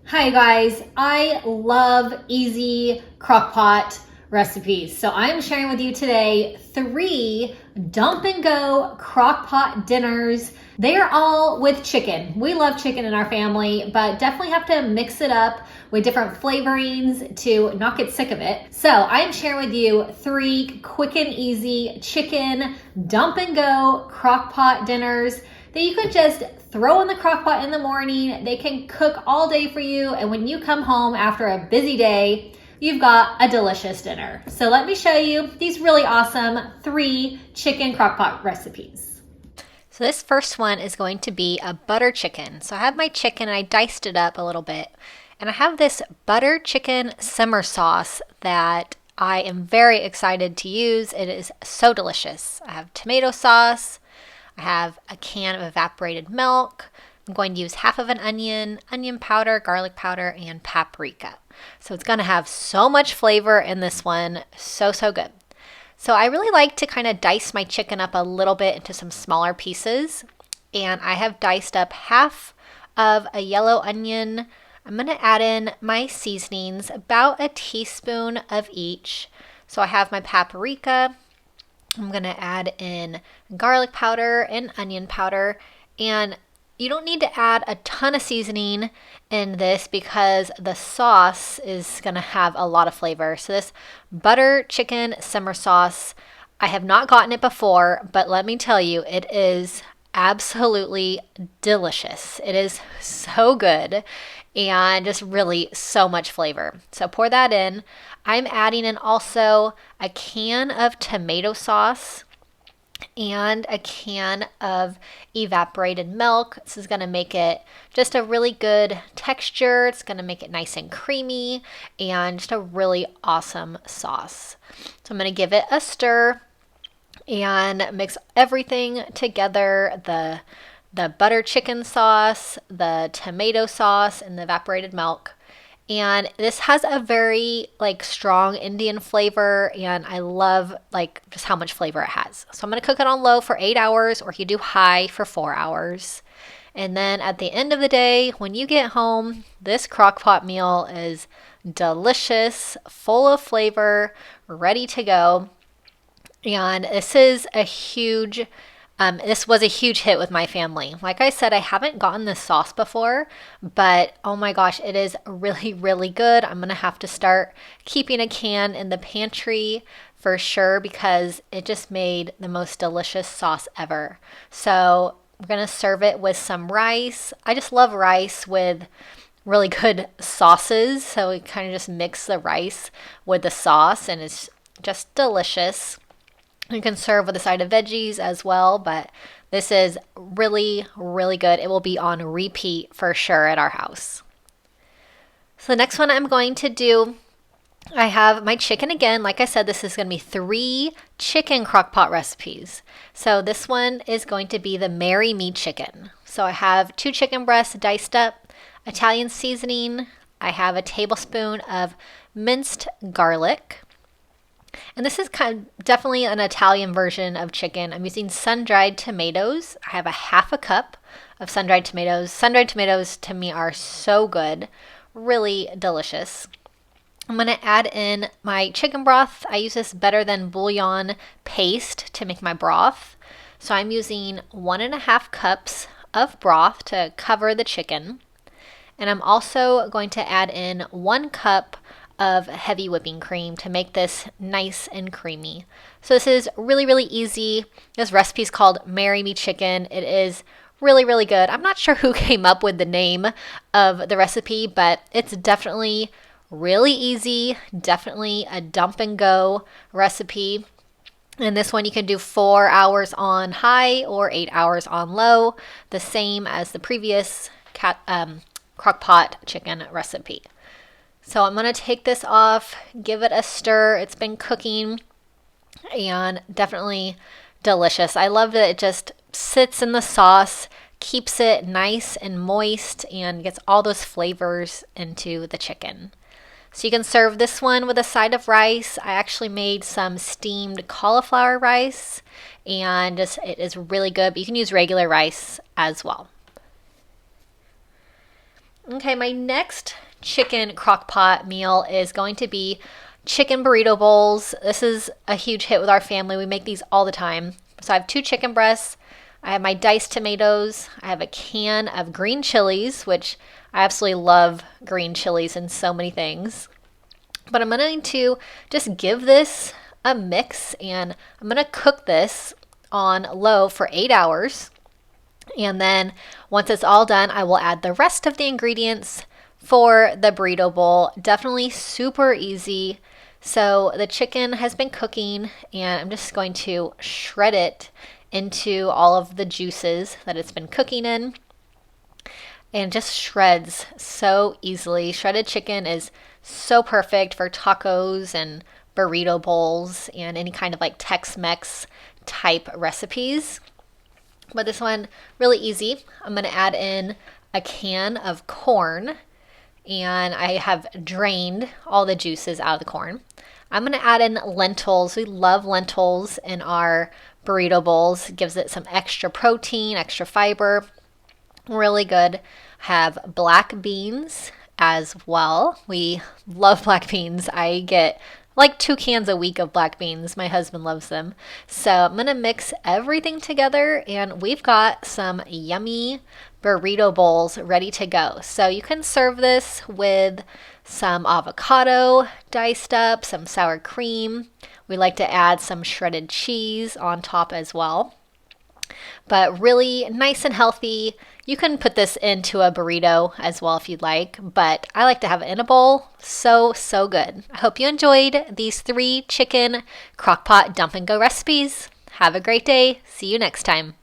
Hi guys, I love easy crockpot recipes. So I'm sharing with you today 3 dump and go crockpot dinners. They are all with chicken. We love chicken in our family, but definitely have to mix it up with different flavorings to not get sick of it. So I'm sharing with you 3 quick and easy chicken dump and go crockpot dinners that you could just throw in the crock pot in the morning. They can cook all day for you. And when you come home after a busy day, you've got a delicious dinner. So let me show you these really awesome 3 chicken crock pot recipes. So this first one is going to be a butter chicken. So I have my chicken and I diced it up a little bit. And I have this butter chicken simmer sauce that I am very excited to use. It is so delicious. I have tomato sauce. I have a can of evaporated milk. I'm going to use half of an onion, onion powder, garlic powder, and paprika. So it's going to have so much flavor in this one. So good. So I really like to kind of dice my chicken up a little bit into some smaller pieces. And I have diced up half of a yellow onion. I'm going to add in my seasonings, about a teaspoon of each. So I have my paprika. I'm going to add in garlic powder and onion powder, and you don't need to add a ton of seasoning in this because the sauce is going to have a lot of flavor. So this butter chicken simmer sauce, I have not gotten it before, but let me tell you, it is absolutely delicious. It is so good and just really so much flavor. So pour that in. I'm adding in also a can of tomato sauce and a can of evaporated milk. This is going to make it just a really good texture. It's going to make it nice and creamy and just a really awesome sauce. So I'm going to give it a stir and mix everything together. The butter chicken sauce, the tomato sauce, and the evaporated milk. And this has a very strong Indian flavor, and I love just how much flavor it has. So I'm going to cook it on low for 8 hours, or you do high for 4 hours. And then at the end of the day, when you get home, this crock pot meal is delicious, full of flavor, ready to go. And this was a huge hit with my family. Like I said, I haven't gotten this sauce before, but oh my gosh, it is really, really good. I'm going to have to start keeping a can in the pantry for sure because it just made the most delicious sauce ever. So we're going to serve it with some rice. I just love rice with really good sauces. So we kind of just mix the rice with the sauce and it's just delicious. You can serve with a side of veggies as well, but this is really, really good. It will be on repeat for sure at our house. So the next one I'm going to do, I have my chicken again. Like I said, this is going to be 3 chicken crock pot recipes. So this one is going to be the Marry Me chicken. So I have 2 chicken breasts diced up, Italian seasoning. I have a tablespoon of minced garlic. And this is definitely an Italian version of chicken. I'm using sun-dried tomatoes. I have a half a cup of sun-dried tomatoes. Sun-dried tomatoes to me are so good, really delicious. I'm going to add in my chicken broth. I use this Better Than Bouillon paste to make my broth. So I'm using 1.5 cups of broth to cover the chicken. And I'm also going to add in 1 cup of heavy whipping cream to make this nice and creamy. So this is really, really easy. This recipe is called Marry Me Chicken. It is really, really good. I'm not sure who came up with the name of the recipe, but it's definitely really easy, definitely a dump and go recipe. And this one you can do 4 hours on high or 8 hours on low, the same as the previous crock pot chicken recipe. So I'm going to take this off, give it a stir. It's been cooking and definitely delicious. I love that it just sits in the sauce, keeps it nice and moist, and gets all those flavors into the chicken. So you can serve this one with a side of rice. I actually made some steamed cauliflower rice, and it is really good, but you can use regular rice as well. Okay, my next chicken crock pot meal is going to be chicken burrito bowls. This is a huge hit with our family. We make these all the time. So I have 2 chicken breasts. I have my diced tomatoes. I have a can of green chilies, which I absolutely love green chilies in so many things. But I'm going to just give this a mix, and I'm going to cook this on low for 8 hours. And then once it's all done, I will add the rest of the ingredients for the burrito bowl. Definitely super easy. So the chicken has been cooking, and I'm just going to shred it into all of the juices that it's been cooking in. And just shreds so easily. Shredded chicken is so perfect for tacos and burrito bowls and any kind of like Tex-Mex type recipes. But this one, really easy. I'm going to add in a can of corn, and I have drained all the juices out of the corn. I'm going to add in lentils. We love lentils in our burrito bowls. It gives it some extra protein, extra fiber. Really good. Have black beans as well. We love black beans. I get like 2 cans a week of black beans. My husband loves them. So I'm going to mix everything together, and we've got some yummy burrito bowls ready to go. So you can serve this with some avocado diced up, some sour cream. We like to add some shredded cheese on top as well. But really nice and healthy. You can put this into a burrito as well if you'd like, but I like to have it in a bowl. So good. I hope you enjoyed these 3 chicken crockpot dump and go recipes. Have a great day. See you next time.